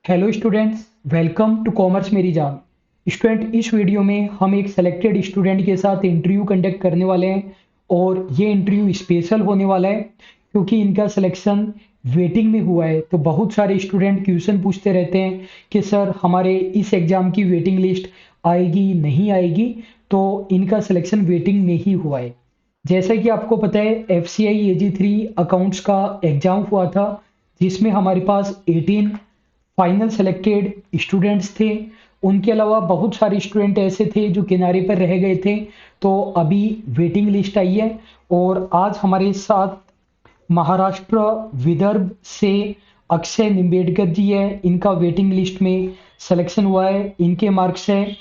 Hello students, welcome to commerce मेरी जान। Student, इस वीडियो में हम एक सेलेक्टेड स्टूडेंट के साथ इंटरव्यू कंडक्ट करने वाले हैं और ये इंटरव्यू स्पेशल होने वाला है क्योंकि इनका सिलेक्शन वेटिंग में हुआ है। तो बहुत सारे स्टूडेंट क्वेश्चन पूछते रहते हैं कि सर हमारे इस एग्ज़ाम की वेटिंग लिस्ट आएगी नहीं आएगी। तो इनका सिलेक्शन वेटिंग में ही हुआ है। जैसा कि आपको पता है, एफ सी आई AG3 अकाउंट्स का एग्ज़ाम हुआ था जिसमें हमारे पास 18 फाइनल सेलेक्टेड स्टूडेंट्स थे। उनके अलावा बहुत सारे स्टूडेंट ऐसे थे जो किनारे पर रह गए थे। तो अभी वेटिंग लिस्ट आई है और आज हमारे साथ महाराष्ट्र विदर्भ से अक्षय निम्बेडकर जी है। इनका वेटिंग लिस्ट में सिलेक्शन हुआ है। इनके मार्क्स है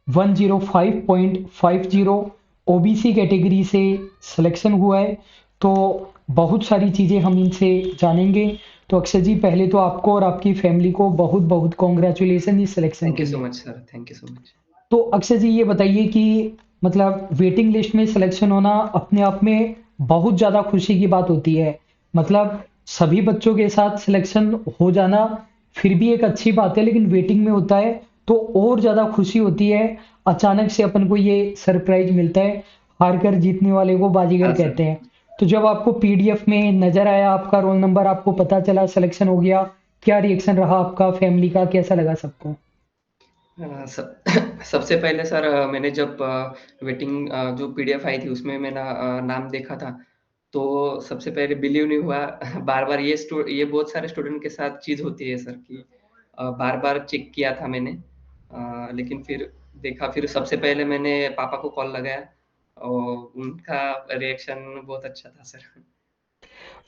105.50। ओबीसी कैटेगरी से सिलेक्शन हुआ है। तो बहुत सारी चीज़ें हम इनसे जानेंगे। तो अक्षय जी, पहले तो आपको और आपकी फैमिली को बहुत बहुत कॉन्ग्रेचुलेसन इस सिलेक्शन थैंक के यू सो लिए। Much sir. Thank you so much. तो अक्षय जी, ये बताइए कि मतलब वेटिंग लिस्ट में सिलेक्शन होना अपने आप में बहुत ज़्यादा खुशी की बात होती है। मतलब सभी बच्चों के साथ सिलेक्शन हो जाना फिर भी एक अच्छी बात है, लेकिन वेटिंग में होता है तो और ज़्यादा खुशी होती है। अचानक से अपन को ये सरप्राइज मिलता है। हार कर जीतने वाले को बाजीगर हाँ सर। कहते हैं। तो जब आपको पीडीएफ में नजर आया आपका रोल नंबर, आपको पता चला सिलेक्शन हो गया, क्या रिएक्शन रहा आपका, फैमिली का कैसा लगा सबको? सबसे पहले सर, मैंने जब वेटिंग जो पीडीएफ आई थी उसमें मेरा नाम देखा था, तो सबसे पहले बिलीव नहीं हुआ। बार-बार ये बहुत सारे स्टूडेंट के साथ चीज़ होती है सर कि बार-बार चेक किया था मैंने। लेकिन फिर देखा, फिर सबसे पहले मैंने पापा को कॉल लगाया और उनका रिएक्शन बहुत अच्छा था सर।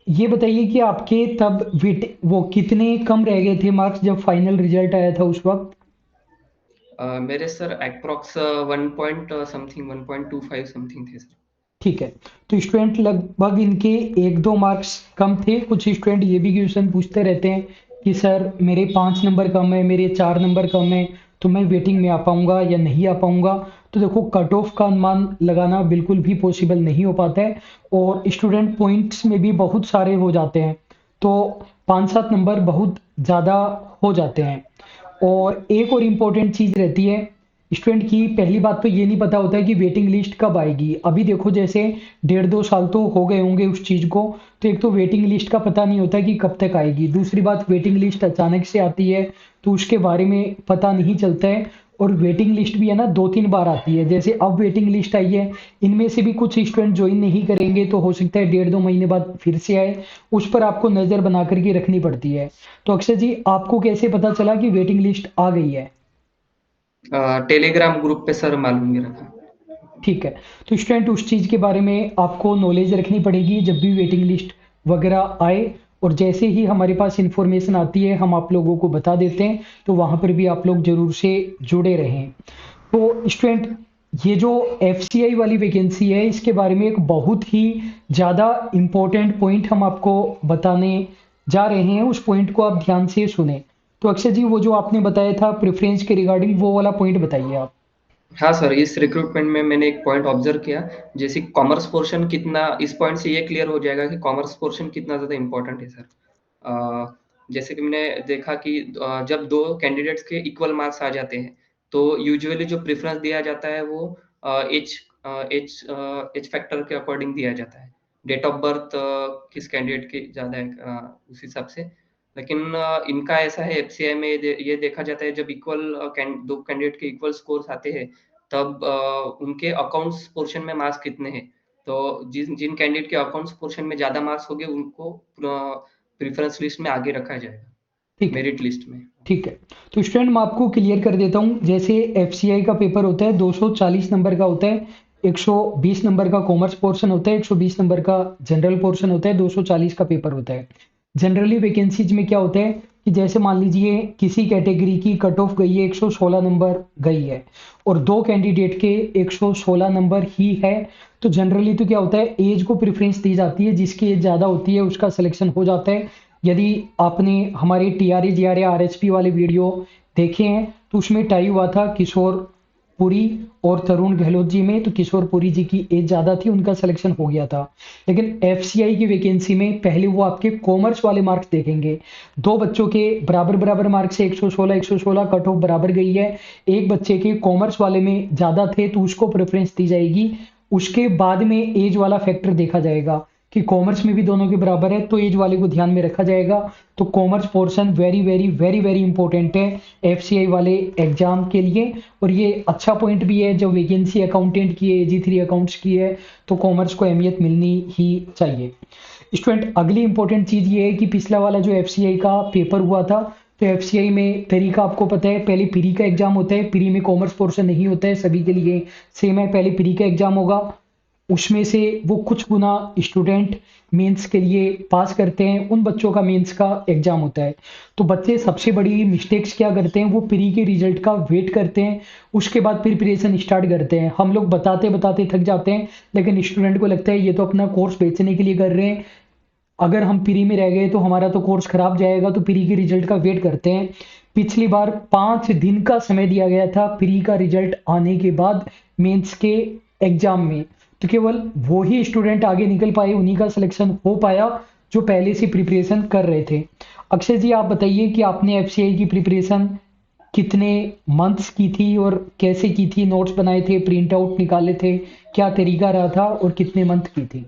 ये बताइए कि आपके तब वेट वो कितने कम रह गए थे मार्क्स जब फाइनल रिजल्ट आया था उस वक्त? मेरे sir approx 1 point something 1.25 something थे सर। ठीक है। तो स्टूडेंट लगभग इनके एक दो मार्क्स कम थे। कुछ स्टूडेंट ये भी क्वेश्चन पूछते रहते हैं कि सर मेरे 5 नंबर कम है, मेरे 4 नंबर कम है, तो मैं वेटिंग में आ पाऊंगा या नहीं आ पाऊंगा। तो देखो, कट ऑफ का अनुमान लगाना बिल्कुल भी पॉसिबल नहीं हो पाता है और स्टूडेंट पॉइंट्स में भी बहुत सारे हो जाते हैं। तो 5-7 नंबर बहुत ज़्यादा हो जाते हैं। और एक और इम्पोर्टेंट चीज़ रहती है, स्टूडेंट की पहली बात तो ये नहीं पता होता है कि वेटिंग लिस्ट कब आएगी। अभी देखो, जैसे 1.5-2 साल तो हो गए होंगे उस चीज़ को। तो एक तो वेटिंग लिस्ट का पता नहीं होता कि कब तक आएगी। दूसरी बात, वेटिंग लिस्ट अचानक से आती है तो उसके बारे में पता नहीं चलता है। और वेटिंग लिस्ट भी है ना, 2-3 बार आती है। जैसे अब वेटिंग लिस्ट आई है, इनमें से भी कुछ स्टूडेंट ज्वाइन नहीं करेंगे तो हो सकता है 1.5-2 महीने बाद फिर से आए। उस पर आपको नज़र बना करके रखनी पड़ती है। तो अक्षय जी, आपको कैसे पता चला कि वेटिंग लिस्ट आ गई है? टेलीग्राम ग्रुप पे सर मालूम नहीं रखा। ठीक है। तो स्टूडेंट, उस चीज़ के बारे में आपको नॉलेज रखनी पड़ेगी जब भी वेटिंग लिस्ट वगैरह आए। और जैसे ही हमारे पास इंफॉर्मेशन आती है हम आप लोगों को बता देते हैं। तो वहाँ पर भी आप लोग जरूर से जुड़े रहें। तो स्टूडेंट, ये जो FCI वाली वैकेंसी है इसके बारे में एक बहुत ही ज़्यादा इम्पोर्टेंट पॉइंट हम आपको बताने जा रहे हैं। उस पॉइंट को आप ध्यान से सुने। तो अक्षय जी, वो जो आपने बताया था प्रेफरेंस के रिगार्डिंग, वो वाला पॉइंट बताइए आप। हाँ सर, इस रिक्रूटमेंट में मैंने एक पॉइंट ऑब्जर्व किया, जैसे कॉमर्स पोर्शन कितना, इस पॉइंट से ये क्लियर हो जाएगा कि कॉमर्स पोर्शन कितना ज़्यादा इम्पोर्टेंट है सर। जैसे कि मैंने देखा कि जब 2 कैंडिडेट्स के इक्वल मार्क्स आ जाते हैं, तो यूजुअली जो प्रेफ़रेंस दिया जाता है वो एज फैक्टर के अकॉर्डिंग दिया जाता है। डेट ऑफ बर्थ किस कैंडिडेट की ज़्यादा है, उस हिसाब से। लेकिन इनका ऐसा है, एफसीआई में ये देखा जाता है, जब इक्वल 2 कैंडिडेट के इक्वल स्कोर्स आते हैं, तब उनके अकाउंट्स पोर्शन में मार्क्स कितने हैं। तो जिन जिन कैंडिडेट के अकाउंट्स पोर्शन में ज़्यादा मार्क्स होंगे उनको प्रेफ़रेंस लिस्ट में आगे रखा जाएगा, ठीक है। मेरिट लिस्ट में। ठीक है। तो स्टूडेंट, मैं आपको क्लियर कर देता हूँ। जैसे FCI का पेपर होता है 240 नंबर का होता है। 120 नंबर का कॉमर्स पोर्शन होता है, 120 नंबर का जनरल पोर्शन होता है, 240 का पेपर होता है। जनरली वैकेंसीज में क्या होता है कि जैसे मान लीजिए किसी कैटेगरी की कट ऑफ गई है, 116 नंबर गई है और दो कैंडिडेट के 116 नंबर ही है। तो जनरली तो क्या होता है, एज को प्रेफरेंस दी जाती है। जिसकी एज ज़्यादा होती है उसका सिलेक्शन हो जाता है। यदि आपने हमारे TRA GRA RHP वाले वीडियो देखे हैं तो उसमें टाई हुआ था किशोर पुरी और तरुण गहलोत जी में, तो किशोर पुरी जी की एज ज्यादा थी, उनका सिलेक्शन हो गया था। लेकिन एफसीआई की वैकेंसी में पहले वो आपके कॉमर्स वाले मार्क्स देखेंगे। दो बच्चों के बराबर बराबर मार्क्स है, 116 कट ऑफ बराबर गई है। एक बच्चे के कॉमर्स वाले में ज्यादा थे तो उसको प्रेफरेंस दी जाएगी। उसके बाद में एज वाला फैक्टर देखा जाएगा कि कॉमर्स में भी दोनों के बराबर है, तो एज वाले को ध्यान में रखा जाएगा। तो commerce portion very very very very important है एफसीआई वाले एग्जाम के लिए। और ये अच्छा पॉइंट भी है, जब वैकेंसी अकाउंटेंट की है, AG3 अकाउंट्स की है, तो कॉमर्स को अहमियत मिलनी ही चाहिए। स्टूडेंट, अगली इंपॉर्टेंट चीज ये है कि पिछला वाला जो एफसीआई का पेपर हुआ था, तो एफसीआई में तरीका आपको पता है, पहले प्री का एग्जाम होता है। प्री में कॉमर्स पोर्शन नहीं होता है, सभी के लिए सेम है। पहले प्री का एग्जाम होगा, उसमें से वो कुछ गुना स्टूडेंट मेंस के लिए पास करते हैं, उन बच्चों का मेंस का एग्जाम होता है। तो बच्चे सबसे बड़ी मिस्टेक्स क्या करते हैं, वो प्री के रिजल्ट का वेट करते हैं, उसके बाद प्रिपरेशन स्टार्ट करते हैं। हम लोग बताते बताते थक जाते हैं, लेकिन स्टूडेंट को लगता है ये तो अपना कोर्स बेचने के लिए कर रहे हैं, अगर हम प्री में रह गए तो हमारा तो कोर्स खराब जाएगा, तो प्री के रिजल्ट का वेट करते हैं। पिछली बार 5 दिन का समय दिया गया था प्री का रिजल्ट आने के बाद मेंस के एग्जाम में, तो केवल वो ही स्टूडेंट आगे निकल पाए, उन्हीं का सिलेक्शन हो पाया जो पहले से प्रिपरेशन कर रहे थे। अक्षय जी, आप बताइए कि आपने एफसीआई की प्रिपरेशन कितने मंथ्स की थी और कैसे की थी, नोट्स बनाए थे, प्रिंट आउट निकाले थे, क्या तरीका रहा था और कितने मंथ की थी?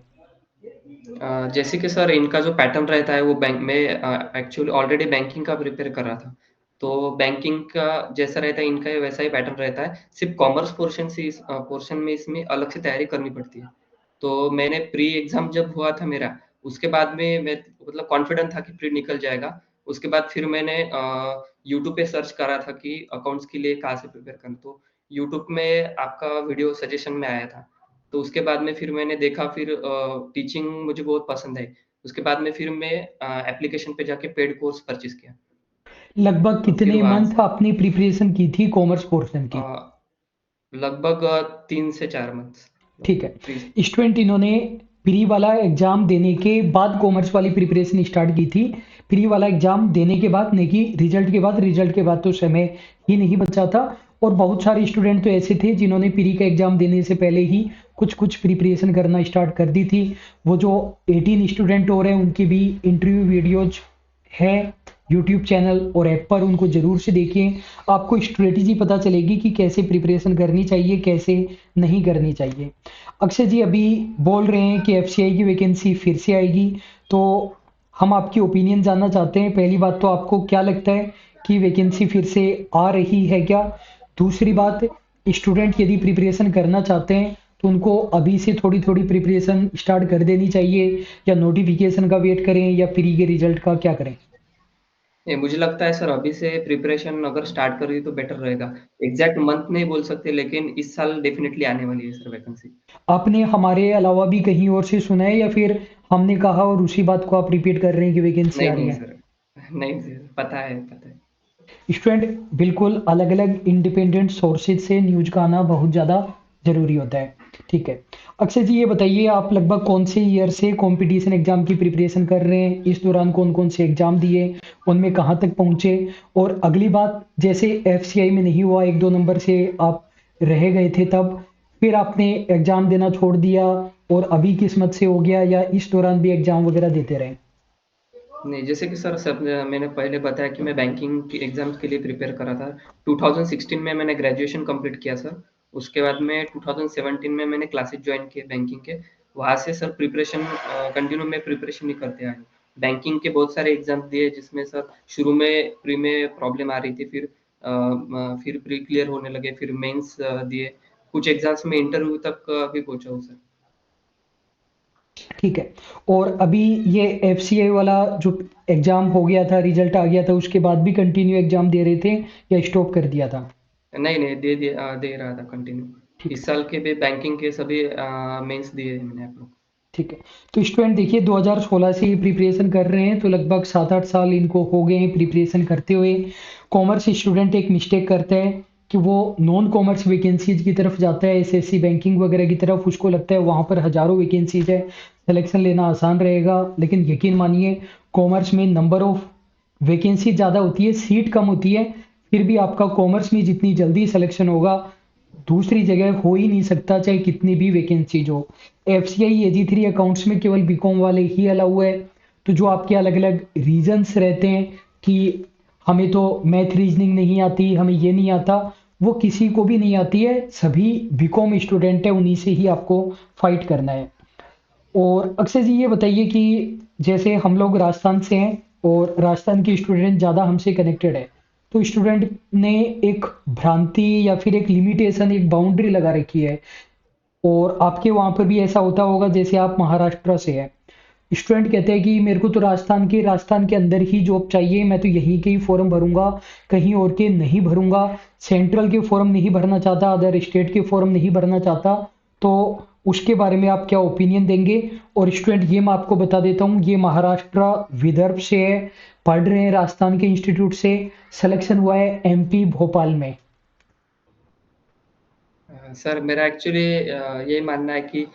जैसे कि सर इनका जो पैटर्न रहता है वो बैंक में एक्चुअली ऑलरेडी बैंकिंग का प्रिपेयर कर रहा था। तो बैंकिंग का जैसा रहता है इनका वैसा ही पैटर्न रहता है। सिर्फ़ कॉमर्स पोर्शन से इस पोर्शन में इसमें अलग से तैयारी करनी पड़ती है। तो मैंने प्री एग्ज़ाम जब हुआ था मेरा, उसके बाद में मैं मतलब कॉन्फिडेंट था कि प्री निकल जाएगा। उसके बाद फिर मैंने यूट्यूब पे सर्च करा था कि अकाउंट्स के लिए कहाँ से प्रिपेयर करूँ। तो यूट्यूब में आपका वीडियो सजेशन में आया था। तो उसके बाद में फिर मैंने देखा, फिर टीचिंग मुझे बहुत पसंद आई। उसके बाद में फिर मैं एप्लीकेशन पे जाके पेड कोर्स परचेज़ किया। लगभग फिर कितने वहाँ मंथ से आपने प्रिपरेशन की थी कॉमर्स पोर्शन अ, की? लगभग 3 से 4 मंथ्स ठीक है। 3 स्टूडेंट, इन्होंने प्री वाला एग्जाम देने के बाद कॉमर्स वाली प्रिपरेशन स्टार्ट की थी। प्री वाला एग्जाम देने के बाद नहीं कि रिजल्ट के बाद, रिजल्ट के बाद तो समय ही नहीं बचा था। और बहुत सारे स्टूडेंट तो ऐसे थे जिन्होंने प्री का एग्जाम देने से पहले ही कुछ कुछ प्रिपरेशन करना स्टार्ट कर दी थी। वो जो 18 स्टूडेंट हो रहे हैं उनकी भी इंटरव्यू वीडियोज है यूट्यूब चैनल और ऐप पर, उनको जरूर से देखिए। आपको स्ट्रेटेजी पता चलेगी कि कैसे प्रिपरेशन करनी चाहिए, कैसे नहीं करनी चाहिए। अक्षय जी, अभी बोल रहे हैं कि एफसीआई की वैकेंसी फिर से आएगी, तो हम आपकी ओपिनियन जानना चाहते हैं। पहली बात तो आपको क्या लगता है कि वैकेंसी फिर से आ रही है क्या? दूसरी बात, स्टूडेंट यदि प्रिपरेशन करना चाहते हैं तो उनको अभी से थोड़ी थोड़ी प्रिपरेशन स्टार्ट कर देनी चाहिए, या नोटिफिकेशन का वेट करें, या प्री के रिजल्ट का क्या करें? नहीं, मुझे लगता है सर अभी से प्रिपरेशन अगर स्टार्ट कर दी तो बेटर रहेगा। एग्ज़ैक्ट मंथ नहीं बोल सकते, लेकिन इस साल डेफ़िनिटली आने वाली है सर वैकेंसी। आपने हमारे अलावा भी कहीं और से सुना है, या फिर हमने कहा और उसी बात को आप रिपीट कर रहे हैं कि वैकेंसी नहीं, आ रही नहीं है? सर। नहीं सर, पता है, पता है। स्टूडेंट, बिल्कुल अलग अलग इंडिपेंडेंट सोर्सेज से न्यूज का आना बहुत ज़्यादा जरूरी होता है। ठीक है। अक्षय जी, ये बताइए आप लगभग कौन से ईयर से कंपटीशन एग्जाम की प्रिपरेशन कर रहे हैं, इस दौरान कौन कौन से एग्जाम दिए, उनमें कहाँ तक पहुंचे? और अगली बात, जैसे एफसीआई में नहीं हुआ, 1-2 नंबर से आप रह गए थे, तब फिर आपने एग्जाम देना छोड़ दिया और अभी किस्मत से हो गया, या इस दौरान भी एग्जाम वगैरह देते रहे? नहीं, जैसे कि सर सब मैंने पहले बताया कि मैं बैंकिंग की एग्ज़ाम्स के लिए प्रिपेयर कर रहा था। 2016 में मैंने ग्रेजुएशन कंप्लीट किया सर। उसके बाद में 2017 में मैंने क्लासेस जॉइन किए बैंकिंग के। वहाँ से सर प्रिपरेशन कंटिन्यू मैं प्रिपरेशन ही करते आया हूँ। बैंकिंग के बहुत सारे एग्ज़ाम्स दिए जिसमें सर शुरू में प्री में प्रॉब्लम आ रही थी, फिर प्री क्लियर होने लगे, फिर मेंस दिए। कुछ एग्ज़ाम्स में इंटरव्यू तक भी पहुँचा हूँ सर। ठीक है। और अभी ये एफसीआई वाला जो एग्जाम हो गया था, रिजल्ट आ गया था, उसके बाद भी कंटिन्यू एग्जाम दे रहे थे या स्टॉप कर दिया था? नहीं, नहीं, दे रहा था कंटिन्यू। ठीक इस है। साल के भी बैंकिंग के सभी मेंस दिए हैं मैंने आप लोग। ठीक है। तो स्टूडेंट देखिए, 2016 से ये प्रिपरेशन कर रहे हैं, तो लगभग 7-8 साल इनको हो गए हैं प्रिपरेशन करते हुए। कॉमर्स स्टूडेंट एक मिस्टेक करता है कि वो नॉन कॉमर्स वैकेंसीज की तरफ जाता है, एसएससी बैंकिंग वगैरह की तरफ, उसको लगता है वहाँ पर हजारों वैकेंसीज है, सिलेक्शन लेना आसान रहेगा। लेकिन यकीन मानिए, कॉमर्स में नंबर ऑफ वैकेंसी ज़्यादा होती है, सीट कम होती है, फिर भी आपका कॉमर्स में जितनी जल्दी सिलेक्शन होगा, दूसरी जगह हो ही नहीं सकता, चाहे कितनी भी वैकेंसीज हो। एफसीआई एजी3 अकाउंट्स में केवल बीकॉम वाले ही अलाउ है। तो जो आपके अलग अलग रीजंस रहते हैं कि हमें तो मैथ रीजनिंग नहीं आती, हमें ये नहीं आता, वो किसी को भी नहीं आती है, सभी बीकॉम स्टूडेंट है, उन्हीं से ही आपको फाइट करना है। और अक्षय जी ये बताइए कि जैसे हम लोग राजस्थान से हैं और राजस्थान के स्टूडेंट ज़्यादा हमसे कनेक्टेड है, तो स्टूडेंट ने एक भ्रांति या फिर एक लिमिटेशन, एक बाउंड्री लगा रखी है। और आपके वहाँ पर भी ऐसा होता होगा, जैसे आप महाराष्ट्र से हैं, स्टूडेंट कहते हैं कि मेरे को तो राजस्थान के अंदर ही जॉब चाहिए, मैं तो यहीं के ही फॉर्म भरूंगा, कहीं और के नहीं भरूंगा, सेंट्रल के फॉर्म नहीं भरना चाहता, अदर स्टेट के फॉर्म नहीं भरना चाहता। तो उसके बारे में आप क्या ओपिनियन देंगे? और स्टूडेंट ये मैं आपको बता देता हूँ, ये महाराष्ट्र विदर्भ से है, पढ़ रहे हैं राजस्थान के इंस्टीट्यूट से, सिलेक्शन हुआ है एमपी भोपाल में। सर मेरा एक्चुअली यही मानना है कि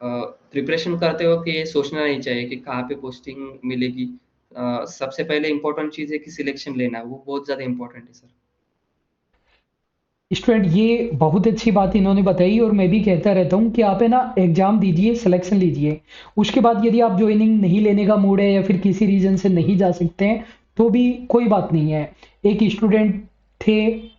प्रिपरेशन करते वक़्त ये सोचना नहीं चाहिए कि कहाँ पे पोस्टिंग मिलेगी। सबसे पहले इम्पोर्टेंट चीज़ है कि सिलेक्शन लेना, वो बहुत ज़्यादा इम्पोर्टेंट है सर। स्टूडेंट ये बहुत अच्छी बात इन्होंने बताई, और मैं भी कहता रहता हूँ कि आप है ना एग्जाम दीजिए, सिलेक्शन लीजिए, उसके बाद यदि आप ज्वाइनिंग नहीं लेने का मूड है या फिर किसी रीजन से नहीं जा सकते हैं, तो भी कोई बात नहीं है। एक स्टूडेंट थे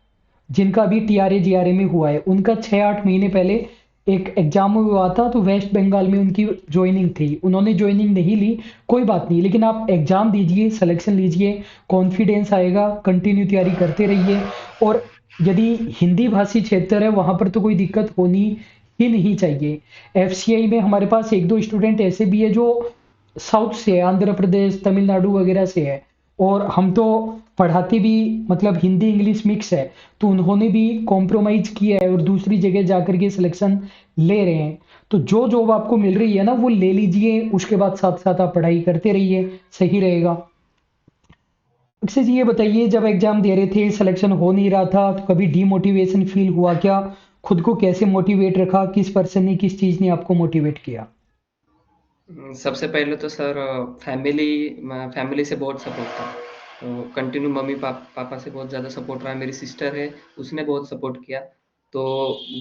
जिनका भी टीआरए जीआरए में हुआ है, उनका 6-8 महीने पहले एक एग्जाम हुआ था, तो वेस्ट बंगाल में उनकी ज्वाइनिंग थी, उन्होंने ज्वाइनिंग नहीं ली, कोई बात नहीं, लेकिन आप एग्जाम दीजिए, सिलेक्शन लीजिए, कॉन्फिडेंस आएगा, कंटिन्यू तैयारी करते रहिए। और यदि हिंदी भाषी क्षेत्र है वहां पर तो कोई दिक्कत होनी ही नहीं चाहिए। एफसीआई में हमारे पास एक दो स्टूडेंट ऐसे भी है जो साउथ से है, आंध्र प्रदेश तमिलनाडु वगैरह से है, और हम तो पढ़ाते भी मतलब हिंदी इंग्लिश मिक्स है, तो उन्होंने भी कॉम्प्रोमाइज किया है और दूसरी जगह जाकर के सिलेक्शन ले रहे हैं। तो जो जॉब आपको मिल रही है ना वो ले लीजिए, उसके बाद साथ साथ आप पढ़ाई करते रहिए, सही रहेगा। अक्षय जी ये बताइए, जब एग्जाम दे रहे थे, सिलेक्शन हो नहीं रहा था, तो कभी डीमोटिवेशन फील हुआ क्या? खुद को कैसे मोटिवेट रखा, किस पर्सन ने, किस चीज ने आपको मोटिवेट किया? सबसे पहले तो सर फैमिली से बहुत सपोर्ट था। तो कंटिन्यू पापा से बहुत ज़्यादा सपोर्ट रहा। मेरी सिस्टर है, उसने बहुत सपोर्ट किया। तो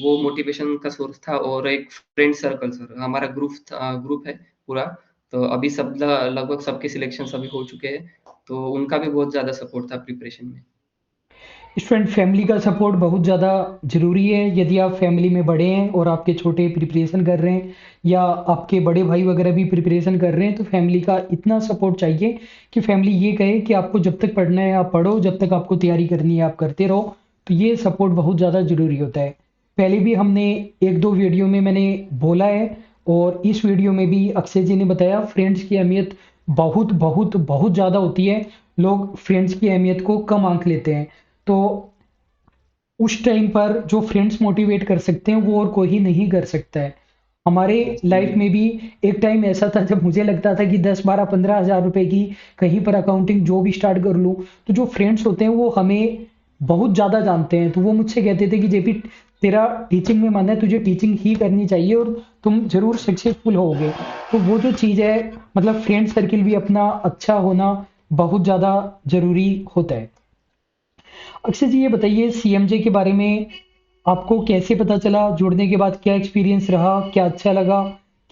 वो मोटिवेशन का सोर्स था। और एक फ्रेंड सर्कल सर, हमारा ग्रुप है पूरा। तो अभी लगभग सबके सिलेक्शन अभी हो चुके हैं। तो उनका भी बहुत ज़्यादा सपोर्ट था प्रिपरेशन में। स्टूडेंट फैमिली का सपोर्ट बहुत ज़्यादा ज़रूरी है। यदि आप फैमिली में बड़े हैं और आपके छोटे प्रिपरेशन कर रहे हैं, या आपके बड़े भाई वगैरह भी प्रिपरेशन कर रहे हैं, तो फैमिली का इतना सपोर्ट चाहिए कि फैमिली ये कहे कि आपको जब तक पढ़ना है आप पढ़ो, जब तक आपको तैयारी करनी है आप करते रहो। तो ये सपोर्ट बहुत ज़्यादा ज़रूरी होता है। पहले भी हमने एक दो वीडियो में मैंने बोला है, और इस वीडियो में भी अक्षय जी ने बताया, फ्रेंड्स की अहमियत बहुत बहुत बहुत ज़्यादा होती है। लोग फ्रेंड्स की अहमियत को कम आंक लेते हैं। तो उस टाइम पर जो फ्रेंड्स मोटिवेट कर सकते हैं वो और कोई नहीं कर सकता है। हमारे लाइफ जी। में भी एक टाइम ऐसा था जब मुझे लगता था कि 10-12-15 हज़ार रुपए की कहीं पर अकाउंटिंग जॉब स्टार्ट कर लूं, तो जो फ्रेंड्स होते हैं वो हमें बहुत ज़्यादा जानते हैं, तो वो मुझसे कहते थे कि जेपी तेरा टीचिंग में मन है, तुझे टीचिंग ही करनी चाहिए और तुम जरूर सक्सेसफुल होगे। तो वो जो चीज़ है, मतलब फ्रेंड सर्किल भी अपना अच्छा होना बहुत ज़्यादा जरूरी होता है। अक्षय जी ये बताइए, सीएमजे के बारे में आपको कैसे पता चला? जुड़ने के बाद क्या एक्सपीरियंस रहा? क्या अच्छा लगा,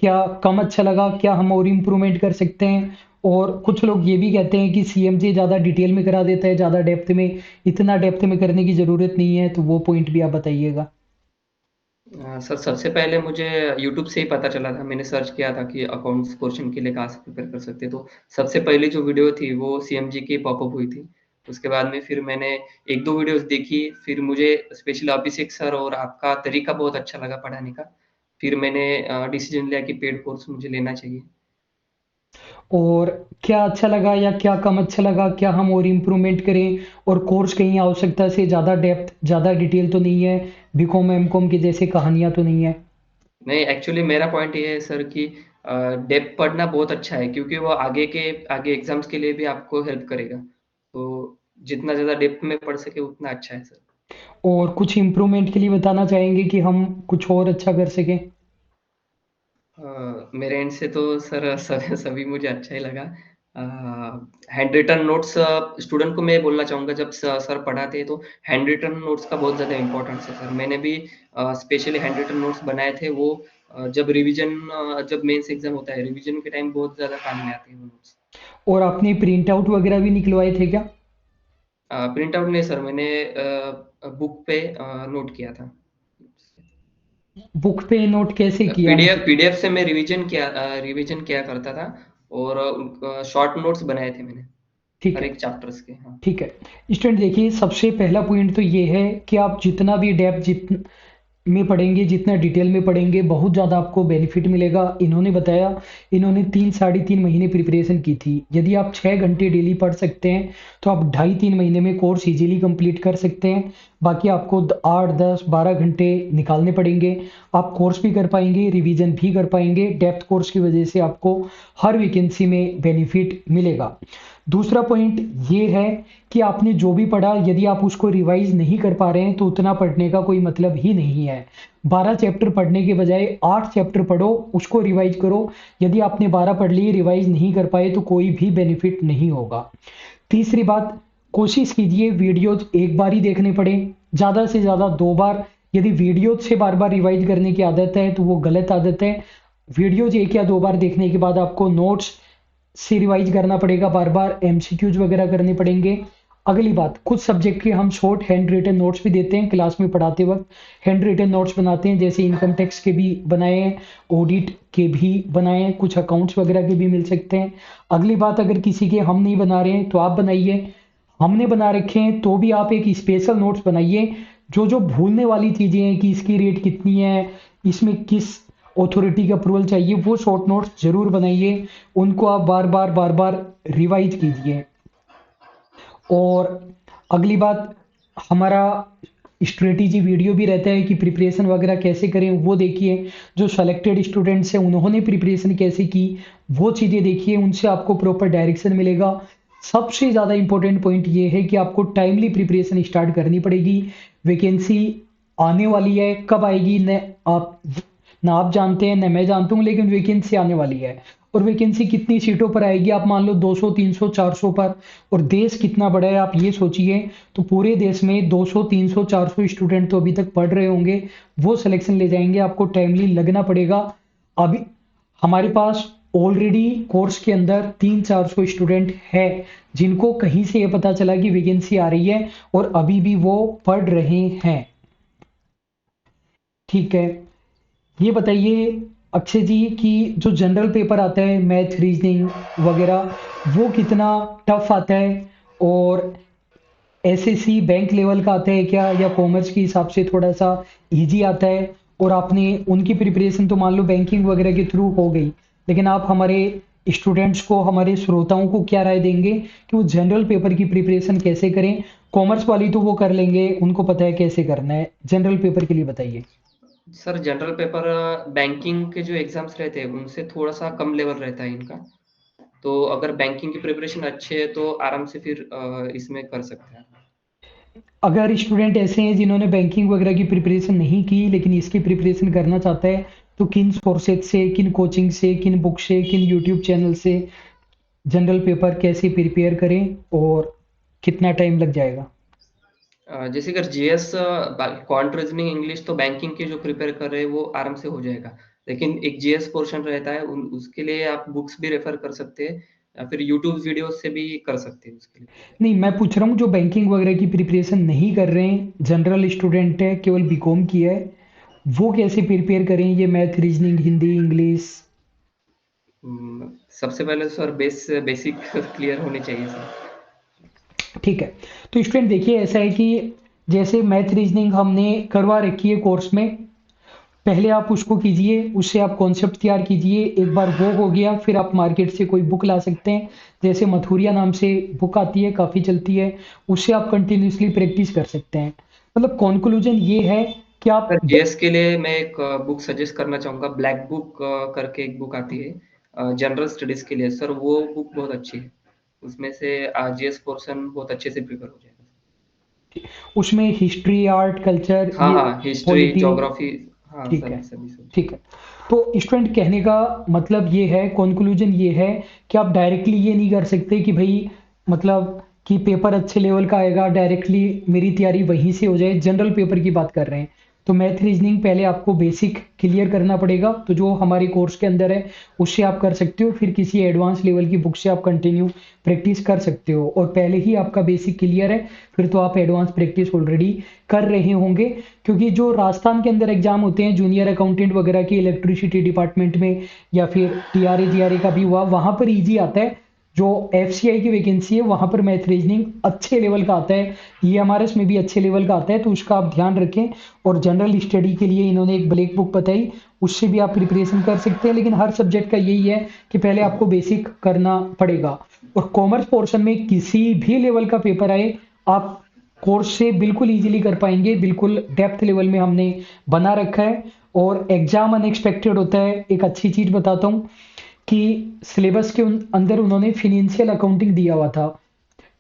क्या कम अच्छा लगा, क्या हम और इम्प्रूवमेंट कर सकते हैं? और कुछ लोग ये भी कहते हैं कि सीएमजे ज़्यादा डिटेल में करा देता है, ज़्यादा डेप्थ में, इतना डेप्थ में करने की ज़रूरत नहीं है, तो वो पॉइंट भी आप बताइएगा। सर सबसे पहले मुझे यूट्यूब से ही पता चला था। मैंने सर्च किया था कि अकाउंट्स क्वेश्चन के लिए कहाँ से प्रिपेयर कर सकते हैं। तो सबसे पहली जो वीडियो थी वो सीएमजी की पॉपअप हुई थी। उसके बाद में फिर मैंने 1-2 वीडियोज़ देखी। फिर मुझे स्पेशली अभिषेक सर और आपका तरीका बहुत अच्छा लगा पढ़ाने का। फिर मैंने डिसीजन लिया कि पेड कोर्स मुझे लेना चाहिए। और क्या अच्छा लगा या क्या कम अच्छा लगा, क्या हम और इम्प्रूवमेंट करें? और कोर्स कहीं आवश्यकता से ज़्यादा डेप्थ, ज़्यादा डिटेल तो नहीं है, बीकॉम एमकॉम के जैसे कहानियाँ तो नहीं है? नहीं, एक्चुअली मेरा पॉइंट ये है सर कि डेप्थ पढ़ना बहुत अच्छा है, क्योंकि वो आगे एग्ज़ाम्स के लिए भी आपको हेल्प करेगा। तो जितना ज़्यादा डेप्थ में पढ़ सके उतना अच्छा है सर। और कुछ इम्प्रूवमेंट के लिए बताना चाहेंगे कि हम कुछ और अच्छा कर सकें? मेरे एंड से तो सर सभी मुझे अच्छा ही लगा। हैंड रिटन नोट्स स्टूडेंट को मैं बोलना चाहूँगा जब सर पढ़ाते हैं तो हैंड रिटन नोट्स का बहुत ज़्यादा इम्पोर्टेंस है सर। मैंने भी स्पेशली हैंड रिटन नोट्स बनाए थे वो जब जब मेंस एग्ज़ाम होता है रिवीजन के टाइम बहुत ज़्यादा काम में आते हैं वो नोट्स। और आपने प्रिंट आउट वगैरह भी निकलवाए थे क्या? प्रिंट आउट नहीं सर मैंने बुक पे नोट किया था। बुक पे नोट कैसे किया पीडीएफ मतलब? पीडीएफ से मैं रिवीजन किया करता था और शॉर्ट नोट्स बनाए थे मैंने ठीक हर है। एक चैप्टर्स के। हाँ। ठीक है। स्टूडेंट देखिए, सबसे पहला पॉइंट तो ये है कि आप जितना भी डेप्थ में पढ़ेंगे, जितना डिटेल में पढ़ेंगे, बहुत ज़्यादा आपको बेनिफिट मिलेगा। इन्होंने बताया, इन्होंने 3 साढ़े 3 महीने प्रिपरेशन की थी। यदि आप 6 घंटे डेली पढ़ सकते हैं तो आप 2.5 3 महीने में कोर्स इजीली कंप्लीट कर सकते हैं। बाकी आपको 8 10 12 घंटे निकालने पड़ेंगे। आप कोर्स भी कर पाएंगे, रिवीजन भी कर पाएंगे। डेप्थ कोर्स की वजह से आपको हर वैकेंसी में बेनिफिट मिलेगा। दूसरा पॉइंट ये है कि आपने जो भी पढ़ा, यदि आप उसको रिवाइज नहीं कर पा रहे हैं तो उतना पढ़ने का कोई मतलब ही नहीं है। 12 चैप्टर पढ़ने के बजाय 8 चैप्टर पढ़ो, उसको रिवाइज करो। यदि आपने 12 पढ़ लिए, रिवाइज नहीं कर पाए तो कोई भी बेनिफिट नहीं होगा। तीसरी बात, कोशिश कीजिए वीडियोज एक बार ही देखने पड़े, ज़्यादा से ज़्यादा 2 बार। यदि वीडियोज से बार बार रिवाइज करने की आदत है तो वो गलत आदत है। वीडियोज 1 या 2 बार देखने के बाद आपको नोट्स से रिवाइज करना पड़ेगा, बार बार एमसीक्यूज वगैरह करने पड़ेंगे। अगली बात, कुछ सब्जेक्ट के हम शॉर्ट हैंड रिटन नोट्स भी देते हैं क्लास में पढ़ाते वक्त। हैंड रिटन नोट्स बनाते हैं, जैसे इनकम टैक्स के भी बनाए हैं, ऑडिट के भी बनाए हैं, कुछ अकाउंट्स वगैरह के भी मिल सकते हैं। अगली बात, अगर किसी के हम नहीं बना रहे हैं तो आप बनाइए। हमने बना रखे हैं तो भी आप एक स्पेशल नोट्स बनाइए। जो जो भूलने वाली चीज़ें हैं कि इसकी रेट कितनी है, इसमें किस अथॉरिटी का अप्रूवल चाहिए, वो शॉर्ट नोट्स जरूर बनाइए। उनको आप बार बार रिवाइज कीजिए। और अगली बात, हमारा स्ट्रेटेजी वीडियो भी रहता है कि प्रिपरेशन वगैरह कैसे करें, वो देखिए। जो सेलेक्टेड स्टूडेंट्स हैं उन्होंने प्रिपरेशन कैसे की, वो चीज़ें देखिए, उनसे आपको प्रॉपर डायरेक्शन मिलेगा। सबसे ज़्यादा इंपॉर्टेंट पॉइंट ये है कि आपको टाइमली प्रिपरेशन स्टार्ट करनी पड़ेगी। वैकेंसी आने वाली है, कब आएगी न आप ना आप जानते हैं न मैं जानता हूँ, लेकिन वैकेंसी आने वाली है। और वैकेंसी कितनी सीटों पर आएगी, आप मान लो 200 300 400 पर। और देश कितना बड़ा है आप ये सोचिए। तो पूरे देश में 200 300 400 स्टूडेंट तो अभी तक पढ़ रहे होंगे, वो सिलेक्शन ले जाएंगे। आपको टाइमली लगना पड़ेगा। अभी हमारे पास ऑलरेडी कोर्स के अंदर 300 400 स्टूडेंट है, जिनको कहीं से ये पता चला कि वैकेंसी आ रही है और अभी भी वो पढ़ रहे हैं। ठीक है। ये बताइए अक्षय जी कि जो जनरल पेपर आता है, मैथ रीजनिंग वगैरह, वो कितना टफ आता है? और एसएससी बैंक लेवल का आता है क्या, या कॉमर्स के हिसाब से थोड़ा सा इजी आता है? और आपने उनकी प्रिपरेशन तो मान लो बैंकिंग वगैरह के थ्रू हो गई, लेकिन आप हमारे स्टूडेंट्स को, हमारे श्रोताओं को क्या राय देंगे कि वो जनरल पेपर की प्रिपरेशन कैसे करें? कॉमर्स वाली तो वो कर लेंगे, उनको पता है कैसे करना है, जनरल पेपर के लिए बताइए। सर जनरल पेपर बैंकिंग के जो एग्जाम्स रहते हैं उनसे थोड़ा सा कम लेवल रहता है इनका। तो अगर बैंकिंग की प्रिपरेशन अच्छी है तो आराम से फिर इसमें कर सकते हैं। अगर स्टूडेंट ऐसे हैं जिन्होंने बैंकिंग वगैरह की प्रिपरेशन नहीं की लेकिन इसकी प्रिपरेशन करना चाहता है, तो किन सोर्सेज से, किन कोचिंग से, किन बुक से, किन यूट्यूब चैनल से जनरल पेपर कैसे प्रिपेयर करें और कितना टाइम लग जाएगा? जैसे अगर जीएस क्वांट रीजनिंग इंग्लिश तो बैंकिंग के जो प्रिपेयर कर रहे हैं वो आराम से हो जाएगा। लेकिन एक जीएस पोर्शन रहता है उसके लिए आप बुक्स भी रेफर कर सकते हैं या फिर यूट्यूब वीडियो से भी कर सकते हैं उसके लिए प्रिपेयर। नहीं, मैं पूछ रहा हूँ जो बैंकिंग वगैरह की प्रिपरेशन नहीं कर रहे हैं, जनरल स्टूडेंट है, केवल बीकॉम किया है, वो कैसे प्रिपेयर करें ये मैथ रीजनिंग हिंदी इंग्लिश? सबसे पहले तो सर बेसिक क्लियर होने चाहिए सर। ठीक है। तो स्टूडेंट देखिए, ऐसा है कि जैसे मैथ रीजनिंग हमने करवा रखी है कोर्स में, पहले आप उसको कीजिए, उससे आप कॉन्सेप्ट तैयार कीजिए। एक बार वो हो गया, फिर आप मार्केट से कोई बुक ला सकते हैं। जैसे मथुरिया नाम से बुक आती है, काफ़ी चलती है, उससे आप कंटिन्यूसली प्रैक्टिस कर सकते हैं। मतलब कंक्लूजन ये है कि आप सर जीएस के लिए मैं एक बुक सजेस्ट करना चाहूँगा, ब्लैक बुक करके एक बुक आती है जनरल स्टडीज के लिए। सर वो बुक बहुत अच्छी है, उसमें से जीएस पोर्शन बहुत अच्छे से प्रिपेयर हो जाएगा। उसमें हिस्ट्री, आर्ट, कल्चर, हाँ ये हाँ हिस्ट्री पॉलिटी। ज्योग्राफी। हाँ ठीक है। सभी सभी सब्जेक्ट। ठीक है। तो स्टूडेंट कहने का मतलब ये है, कंक्लूजन ये है कि आप डायरेक्टली ये नहीं कर सकते कि भाई मतलब कि पेपर अच्छे लेवल का आएगा डायरेक्टली मेरी तैयारी वहीं से हो जाए। जनरल पेपर की बात कर रहे हैं तो मैथ रीजनिंग पहले आपको बेसिक क्लियर करना पड़ेगा, तो जो हमारे कोर्स के अंदर है उससे आप कर सकते हो, फिर किसी एडवांस लेवल की बुक से आप कंटिन्यू प्रैक्टिस कर सकते हो। और पहले ही आपका बेसिक क्लियर है फिर तो आप एडवांस प्रैक्टिस ऑलरेडी कर रहे होंगे, क्योंकि जो राजस्थान के अंदर एग्जाम होते हैं जूनियर अकाउंटेंट वगैरह के इलेक्ट्रिसिटी डिपार्टमेंट में या फिर टीआरए जीआरए का भी हुआ, वहां पर इजी आता है। जो एफसीआई की वैकेंसी है वहां पर मैथ रीजनिंग अच्छे लेवल का आता है, ईएमआरएस में भी अच्छे लेवल का आता है, तो उसका आप ध्यान रखें। और जनरल स्टडी के लिए इन्होंने एक ब्लैक बुक बताई, उससे भी आप प्रिपरेशन कर सकते हैं, लेकिन हर सब्जेक्ट का यही है कि पहले आपको बेसिक करना पड़ेगा। और कॉमर्स पोर्शन में किसी भी लेवल का पेपर आए आप कोर्स से बिल्कुल इजीली कर पाएंगे, बिल्कुल डेप्थ लेवल में हमने बना रखा है। और एग्जाम अनएक्सपेक्टेड होता है। एक अच्छी चीज बताता हूँ कि सिलेबस के अंदर उन्होंने फिनेंशियल अकाउंटिंग दिया हुआ था।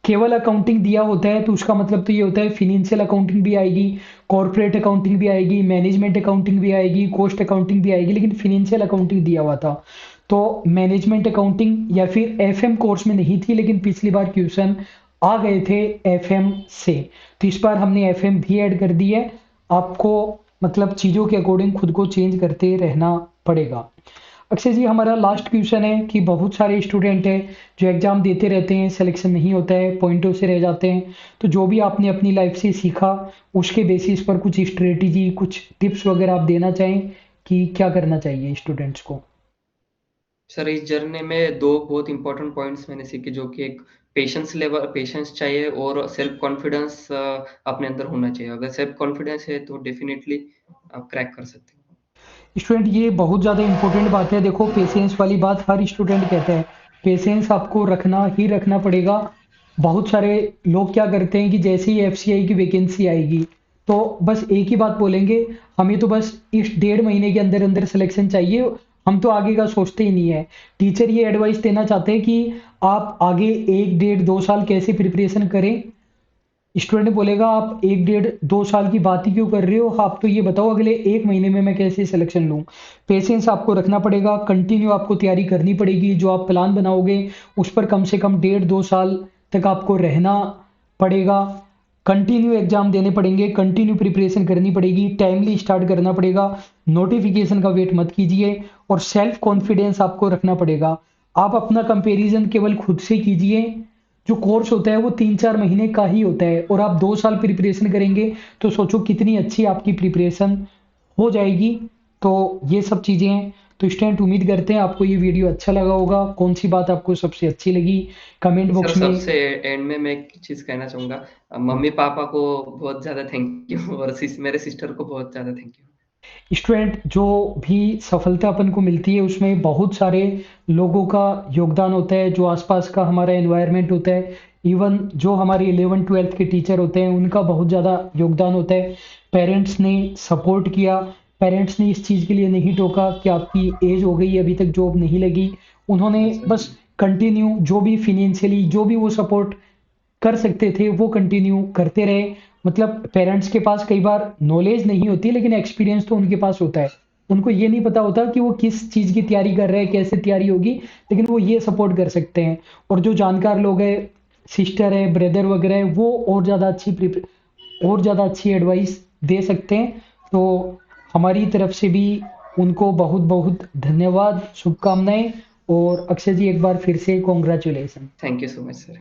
केवल अकाउंटिंग दिया होता है तो उसका मतलब तो ये होता है फिनेंशियल अकाउंटिंग भी आएगी, कॉर्पोरेट अकाउंटिंग भी आएगी, मैनेजमेंट अकाउंटिंग भी आएगी, कॉस्ट अकाउंटिंग भी आएगी, लेकिन फिनेंशियल अकाउंटिंग दिया हुआ था। तो मैनेजमेंट अकाउंटिंग या फिर एफएम कोर्स में नहीं थी, लेकिन पिछली बार क्वेश्चन आ गए थे एफएम से, तो इस बार हमने एफएम भी ऐड कर दी है। आपको मतलब चीजों के अकॉर्डिंग खुद को चेंज करते रहना पड़ेगा। अक्षय जी, हमारा लास्ट क्वेश्चन है कि बहुत सारे स्टूडेंट हैं जो एग्जाम देते रहते हैं, सिलेक्शन नहीं होता है, पॉइंटों से रह जाते हैं, तो जो भी आपने अपनी लाइफ से सीखा उसके बेसिस पर कुछ स्ट्रेटेजी कुछ टिप्स वगैरह आप देना चाहें कि क्या करना चाहिए स्टूडेंट्स को। सर इस जर्नी में दो बहुत इंपॉर्टेंट पॉइंट्स मैंने सीखे, जो कि एक पेशेंस चाहिए और सेल्फ कॉन्फिडेंस अपने अंदर होना चाहिए। अगर सेल्फ कॉन्फिडेंस है तो डेफिनेटली आप क्रैक कर सकते हैं। स्टूडेंट ये बहुत ज़्यादा इंपॉर्टेंट बात है। देखो पेशेंस वाली बात हर स्टूडेंट कहता है, पेशेंस आपको रखना ही रखना पड़ेगा। बहुत सारे लोग क्या करते हैं कि जैसे ही एफसीआई की वैकेंसी आएगी तो बस एक ही बात बोलेंगे, हमें तो बस इस 1.5 महीने के अंदर अंदर सिलेक्शन चाहिए, हम तो आगे का सोचते ही नहीं है। टीचर ये एडवाइस देना चाहते हैं कि आप आगे 1 1.5 2 साल कैसे प्रिपरेशन करें। स्टूडेंट बोलेगा आप 1 1.5 2 साल की बात ही क्यों कर रहे हो, आप तो ये बताओ अगले 1 महीने में मैं कैसे सिलेक्शन लूँ। पेशेंस आपको रखना पड़ेगा, कंटिन्यू आपको तैयारी करनी पड़ेगी, जो आप प्लान बनाओगे उस पर कम से कम 1.5 2 साल तक आपको रहना पड़ेगा। कंटिन्यू एग्जाम देने पड़ेंगे, कंटिन्यू प्रिपरेशन करनी पड़ेगी, टाइमली स्टार्ट करना पड़ेगा, नोटिफिकेशन का वेट मत कीजिए और सेल्फ कॉन्फिडेंस आपको रखना पड़ेगा। आप अपना कंपैरिजन केवल खुद से कीजिए। जो कोर्स होता है वो 3 4 महीने का ही होता है और आप 2 साल प्रिपरेशन करेंगे तो सोचो कितनी अच्छी आपकी प्रिपरेशन हो जाएगी। तो ये सब चीजें हैं। तो स्टूडेंट उम्मीद करते हैं आपको ये वीडियो अच्छा लगा होगा। कौन सी बात आपको सबसे अच्छी लगी कमेंट सर बॉक्स में। सबसे एंड में मैं एक चीज कहना चाहूंगा, मम्मी पापा को बहुत ज्यादा थैंक यू और मेरे सिस्टर को बहुत ज्यादा थैंक यू। स्टूडेंट जो भी सफलता अपन को मिलती है उसमें बहुत सारे लोगों का योगदान होता है, जो आसपास का हमारा एनवायरनमेंट होता है, इवन जो हमारे 11 12 के टीचर होते हैं उनका बहुत ज़्यादा योगदान होता है। पेरेंट्स ने सपोर्ट किया, पेरेंट्स ने इस चीज़ के लिए नहीं टोका कि आपकी एज हो गई अभी तक जॉब नहीं लगी, उन्होंने हाँ सर। बस कंटिन्यू जो भी फिनेंशियली जो भी वो सपोर्ट कर सकते थे वो कंटिन्यू करते रहे। मतलब पेरेंट्स के पास कई बार नॉलेज नहीं होती लेकिन एक्सपीरियंस तो उनके पास होता है। उनको ये नहीं पता होता कि वो किस चीज़ की तैयारी कर रहे हैं, कैसे तैयारी होगी, लेकिन वो ये सपोर्ट कर सकते हैं। और जो जानकार लोग हैं, सिस्टर है, ब्रदर वगैरह है, वो और ज़्यादा अच्छी एडवाइस दे सकते हैं। तो हमारी तरफ से भी उनको बहुत बहुत धन्यवाद, शुभकामनाएं। और अक्षय जी एक बार फिर से congratulation. Thank you so much sir.